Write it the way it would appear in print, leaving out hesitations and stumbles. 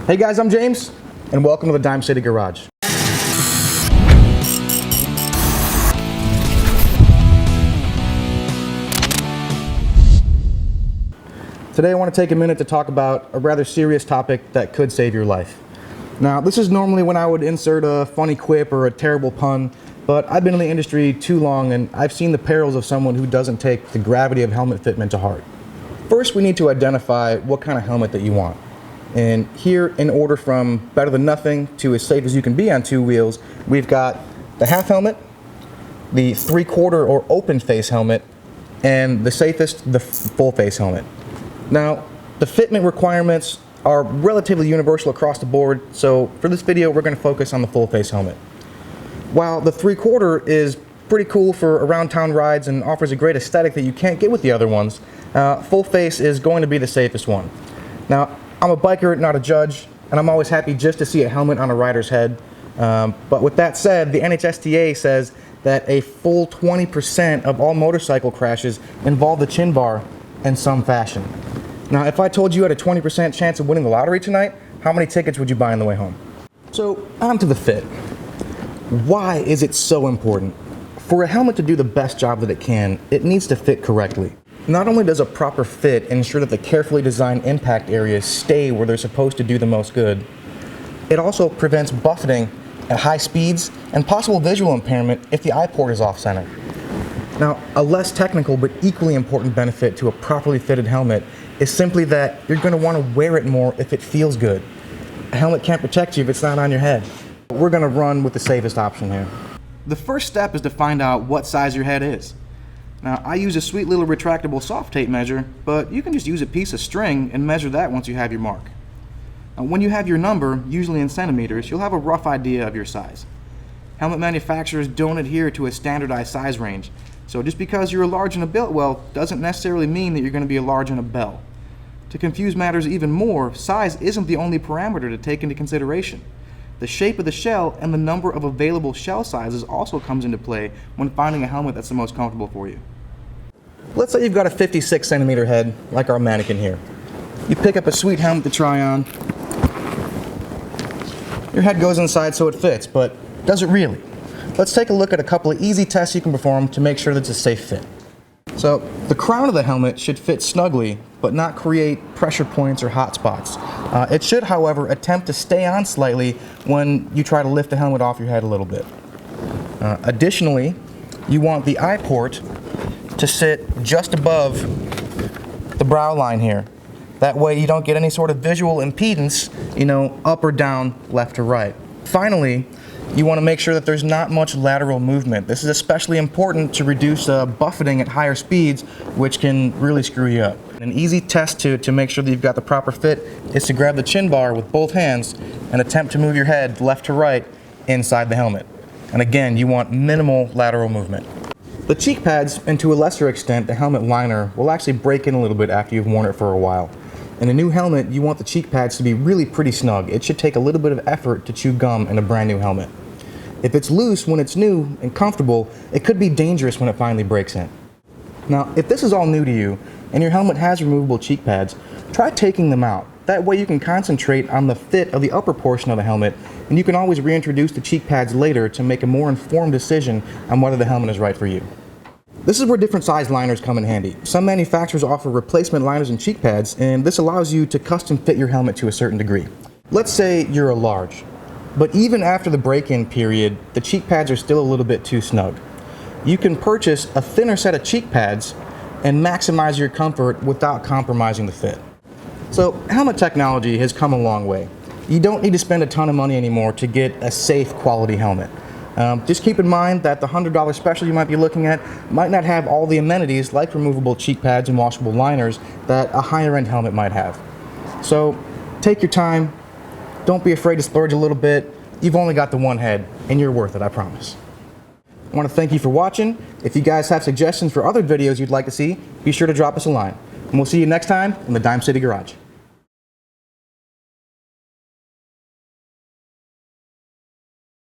Hey guys, I'm James, and welcome to the Dime City Garage. Today I want to take a minute to talk about a rather serious topic that could save your life. Now, this is normally when I would insert a funny quip or a terrible pun, but I've been in the industry too long and I've seen the perils of someone who doesn't take the gravity of helmet fitment to heart. First, we need to identify what kind of helmet that you want. And here, in order from better than nothing to as safe as you can be on two wheels, we've got the half helmet, the 3/4 or open face helmet, and the safest, the full face helmet. Now, the fitment requirements are relatively universal across the board, so for this video we're going to focus on the full face helmet. While the 3/4 is pretty cool for around town rides and offers a great aesthetic that you can't get with the other ones, full face is going to be the safest one. Now, I'm a biker, not a judge, and I'm always happy just to see a helmet on a rider's head. But with that said, the NHSTA says that a full 20% of all motorcycle crashes involve the chin bar in some fashion. Now, if I told you had a 20% chance of winning the lottery tonight, how many tickets would you buy on the way home? So, on to the fit. Why is it so important? For a helmet to do the best job that it can, it needs to fit correctly. Not only does a proper fit ensure that the carefully designed impact areas stay where they're supposed to do the most good, it also prevents buffeting at high speeds and possible visual impairment if the eye port is off-center. Now, a less technical but equally important benefit to a properly fitted helmet is simply that you're going to want to wear it more if it feels good. A helmet can't protect you if it's not on your head. We're going to run with the safest option here. The first step is to find out what size your head is. Now, I use a sweet little retractable soft tape measure, but you can just use a piece of string and measure that once you have your mark. Now, when you have your number, usually in centimeters, you'll have a rough idea of your size. Helmet manufacturers don't adhere to a standardized size range, so just because you're a large in a biltwell doesn't necessarily mean that you're going to be a large in a bell. To confuse matters even more, size isn't the only parameter to take into consideration. The shape of the shell and the number of available shell sizes also comes into play when finding a helmet that's the most comfortable for you. Let's say you've got a 56 centimeter head, like our mannequin here. You pick up a sweet helmet to try on. Your head goes inside so it fits, but does it really? Let's take a look at a couple of easy tests you can perform to make sure that it's a safe fit. So, the crown of the helmet should fit snugly, but not create pressure points or hot spots. It should, however, attempt to stay on slightly when you try to lift the helmet off your head a little bit. Additionally, you want the eye port to sit just above the brow line here. That way you don't get any sort of visual impedance, up or down, left or right. Finally, you want to make sure that there's not much lateral movement. This is especially important to reduce buffeting at higher speeds, which can really screw you up. An easy test to make sure that you've got the proper fit is to grab the chin bar with both hands and attempt to move your head left to right inside the helmet. And again, you want minimal lateral movement. The cheek pads, and to a lesser extent the helmet liner, will actually break in a little bit after you've worn it for a while. In a new helmet, you want the cheek pads to be really pretty snug. It should take a little bit of effort to chew gum in a brand new helmet. If it's loose when it's new and comfortable, it could be dangerous when it finally breaks in. Now, if this is all new to you and your helmet has removable cheek pads, try taking them out. That way you can concentrate on the fit of the upper portion of the helmet, and you can always reintroduce the cheek pads later to make a more informed decision on whether the helmet is right for you. This is where different size liners come in handy. Some manufacturers offer replacement liners and cheek pads, and this allows you to custom fit your helmet to a certain degree. Let's say you're a large. But even after the break-in period, the cheek pads are still a little bit too snug. You can purchase a thinner set of cheek pads and maximize your comfort without compromising the fit. So, helmet technology has come a long way. You don't need to spend a ton of money anymore to get a safe quality helmet. Just keep in mind that the $100 special you might be looking at might not have all the amenities like removable cheek pads and washable liners that a higher end helmet might have. So, take your time. Don't be afraid to splurge a little bit. You've only got the one head, and you're worth it, I promise. I want to thank you for watching. If you guys have suggestions for other videos you'd like to see, be sure to drop us a line. And we'll see you next time in the Dime City Garage.